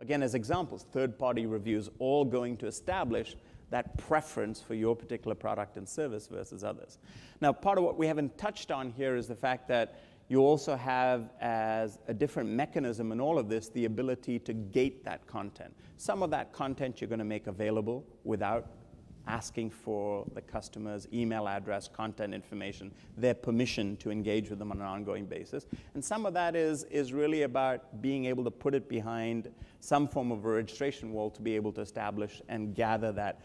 Again, as examples, third-party reviews, all going to establish that preference for your particular product and service versus others. Now, part of what we haven't touched on here is the fact that you also have, as a different mechanism in all of this, the ability to gate that content. Some of that content you're going to make available without asking for the customer's email address, content information, their permission to engage with them on an ongoing basis. And some of that is really about being able to put it behind some form of a registration wall to be able to establish and gather that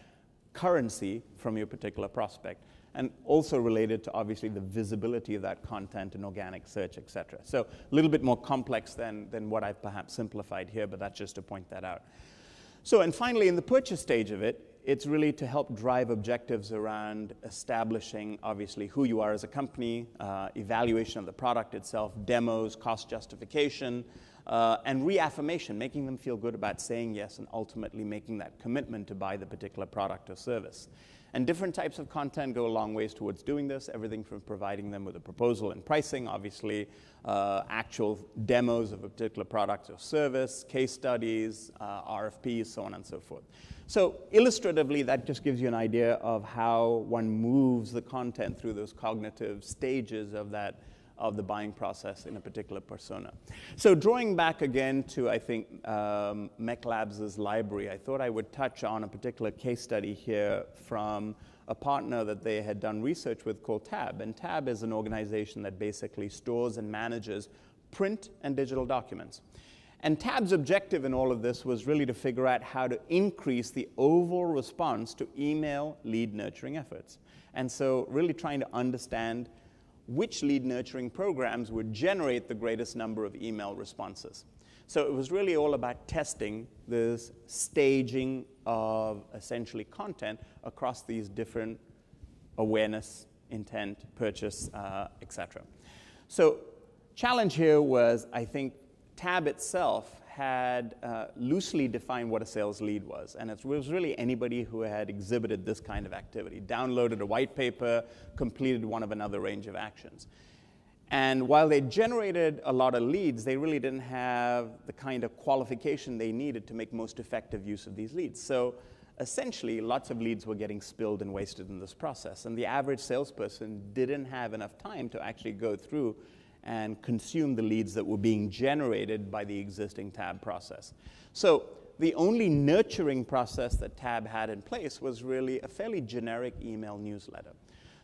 currency from your particular prospect. And also related to, obviously, the visibility of that content in organic search, et cetera. So a little bit more complex than what I've perhaps simplified here, but that's just to point that out. So, and finally, in the purchase stage of it, it's really to help drive objectives around establishing, obviously, who you are as a company, evaluation of the product itself, demos, cost justification, and reaffirmation, making them feel good about saying yes and ultimately making that commitment to buy the particular product or service. And different types of content go a long ways towards doing this, everything from providing them with a proposal and pricing, obviously, actual demos of a particular product or service, case studies, RFPs, so on and so forth. So illustratively, that just gives you an idea of how one moves the content through those cognitive stages of the buying process in a particular persona. So drawing back again to, I think, Mech Labs' library, I thought I would touch on a particular case study here from a partner that they had done research with called Tab. And Tab is an organization that basically stores and manages print and digital documents. And Tab's objective in all of this was really to figure out how to increase the overall response to email lead nurturing efforts. And so really trying to understand which lead nurturing programs would generate the greatest number of email responses. So it was really all about testing this staging of essentially content across these different awareness, intent, purchase, et cetera. So challenge here was, I think, Tab itself had loosely defined what a sales lead was. And it was really anybody who had exhibited this kind of activity, downloaded a white paper, completed one of another range of actions. And while they generated a lot of leads, they really didn't have the kind of qualification they needed to make most effective use of these leads. So essentially, lots of leads were getting spilled and wasted in this process. And the average salesperson didn't have enough time to actually go through and consume the leads that were being generated by the existing Tab process. So the only nurturing process that Tab had in place was really a fairly generic email newsletter.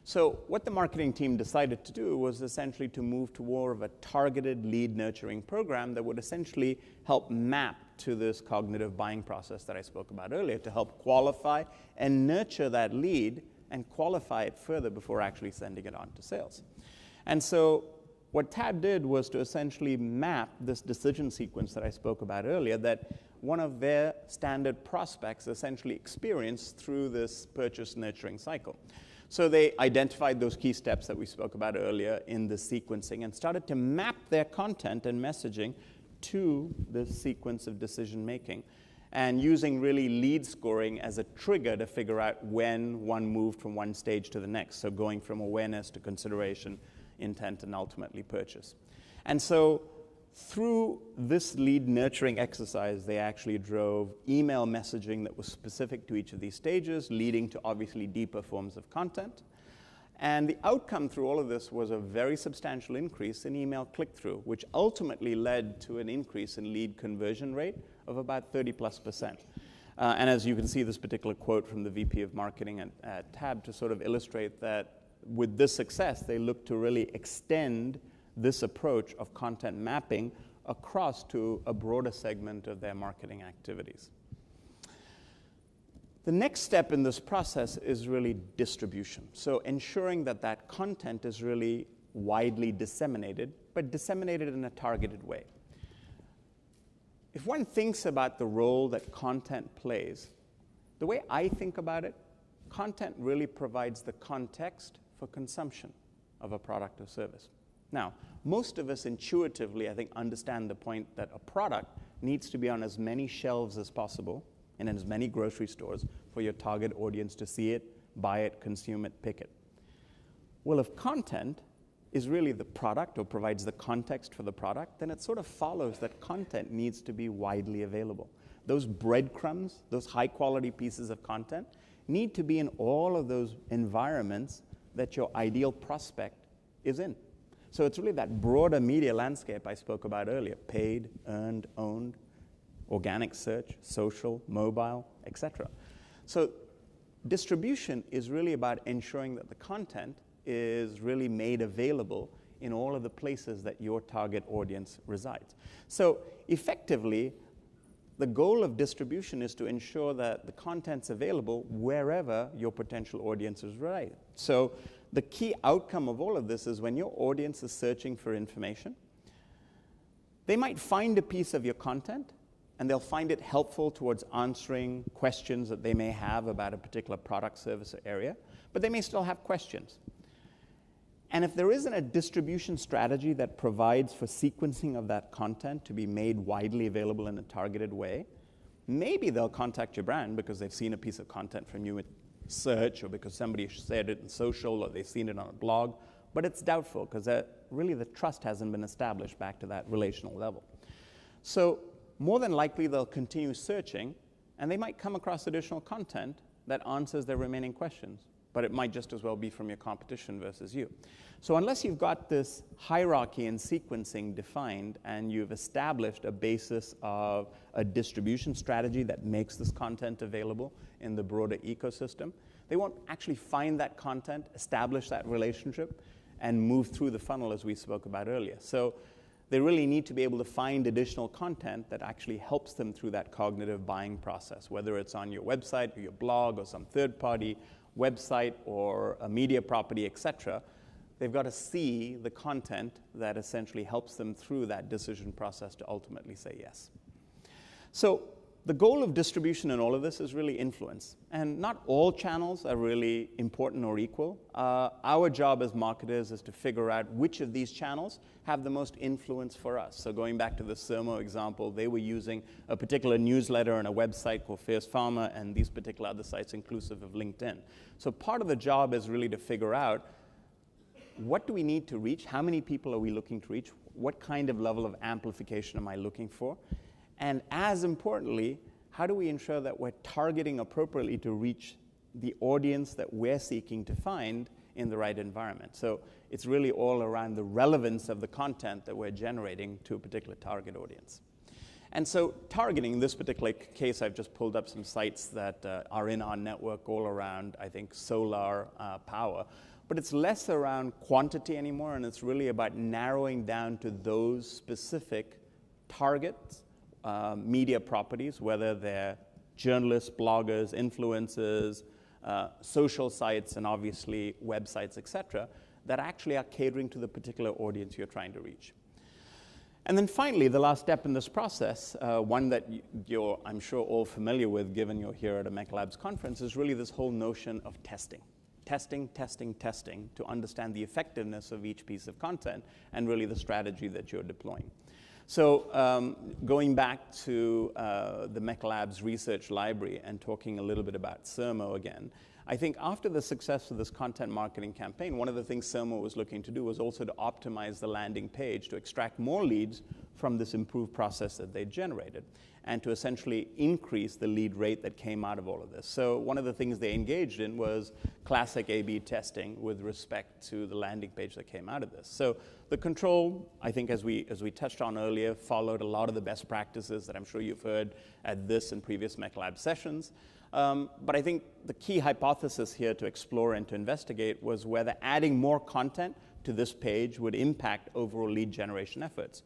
So what the marketing team decided to do was essentially to move to more of a targeted lead nurturing program that would essentially help map to this cognitive buying process that I spoke about earlier, to help qualify and nurture that lead and qualify it further before actually sending it on to sales. And so what Tab did was to essentially map this decision sequence that I spoke about earlier that one of their standard prospects essentially experienced through this purchase nurturing cycle. So they identified those key steps that we spoke about earlier in the sequencing and started to map their content and messaging to this sequence of decision making, and using really lead scoring as a trigger to figure out when one moved from one stage to the next. So going from awareness to consideration, intent, and ultimately purchase. And so through this lead nurturing exercise, they actually drove email messaging that was specific to each of these stages, leading to obviously deeper forms of content. And the outcome through all of this was a very substantial increase in email click-through, which ultimately led to an increase in lead conversion rate of about 30+%. And as you can see, this particular quote from the VP of Marketing at Tab to sort of illustrate that with this success, they look to really extend this approach of content mapping across to a broader segment of their marketing activities. The next step in this process is really distribution. So ensuring that that content is really widely disseminated, but disseminated in a targeted way. If one thinks about the role that content plays, the way I think about it, content really provides the context for consumption of a product or service. Now, most of us intuitively, I think, understand the point that a product needs to be on as many shelves as possible and in as many grocery stores for your target audience to see it, buy it, consume it, pick it. Well, if content is really the product or provides the context for the product, then it sort of follows that content needs to be widely available. those breadcrumbs, those high-quality pieces of content, need to be in all of those environments that your ideal prospect is in. So it's really that broader media landscape I spoke about earlier: paid, earned, owned, organic search, social, mobile, etc. So distribution is really about ensuring that the content is really made available in all of the places that your target audience resides. So effectively, the goal of distribution is to ensure that the content's available wherever your potential audience is reside. So the key outcome of all of this is when your audience is searching for information, they might find a piece of your content, and they'll find it helpful towards answering questions that they may have about a particular product, service, or area, but they may still have questions. And if there isn't a distribution strategy that provides for sequencing of that content to be made widely available in a targeted way, maybe they'll contact your brand because they've seen a piece of content from you in search, or because somebody shared it in social, or they've seen it on a blog, but it's doubtful because really the trust hasn't been established back to that relational level. So more than likely they'll continue searching, and they might come across additional content that answers their remaining questions, but it might just as well be from your competition versus you. So unless you've got this hierarchy and sequencing defined, and you've established a basis of a distribution strategy that makes this content available in the broader ecosystem, they won't actually find that content, establish that relationship, and move through the funnel as we spoke about earlier. So they really need to be able to find additional content that actually helps them through that cognitive buying process, whether it's on your website or your blog or some third-party website or a media property, etc. They've got to see the content that essentially helps them through that decision process to ultimately say yes. So the goal of distribution in all of this is really influence. And not all channels are really important or equal. Our job as marketers is to figure out which of these channels have the most influence for us. So going back to the Sermo example, they were using a particular newsletter and a website called Fierce Farmer, and these particular other sites inclusive of LinkedIn. So part of the job is really to figure out, what do we need to reach? How many people are we looking to reach? What kind of level of amplification am I looking for? And as importantly, how do we ensure that we're targeting appropriately to reach the audience that we're seeking to find in the right environment? So it's really all around the relevance of the content that we're generating to a particular target audience. And so targeting, in this particular case, I've just pulled up some sites that are in our network all around, I think, solar power. But it's less around quantity anymore, and it's really about narrowing down to those specific targets, media properties, whether they're journalists, bloggers, influencers, social sites, and obviously websites, etc., that actually are catering to the particular audience you're trying to reach. And then finally, the last step in this process, one that you're, I'm sure, all familiar with given you're here at a Mech Labs conference, is really this whole notion of testing. Testing, testing, testing, to understand the effectiveness of each piece of content and really the strategy that you're deploying. So going back to the Mech Labs research library and talking a little bit about Sermo again, I think after the success of this content marketing campaign, one of the things Sermo was looking to do was also to optimize the landing page to extract more leads from this improved process that they generated, and to essentially increase the lead rate that came out of all of this. So one of the things they engaged in was classic A/B testing with respect to the landing page that came out of this. So the control, I think, as we touched on earlier, followed a lot of the best practices that I'm sure you've heard at this and previous Mech Lab sessions. But I think the key hypothesis here to explore and to investigate was whether adding more content to this page would impact overall lead generation efforts.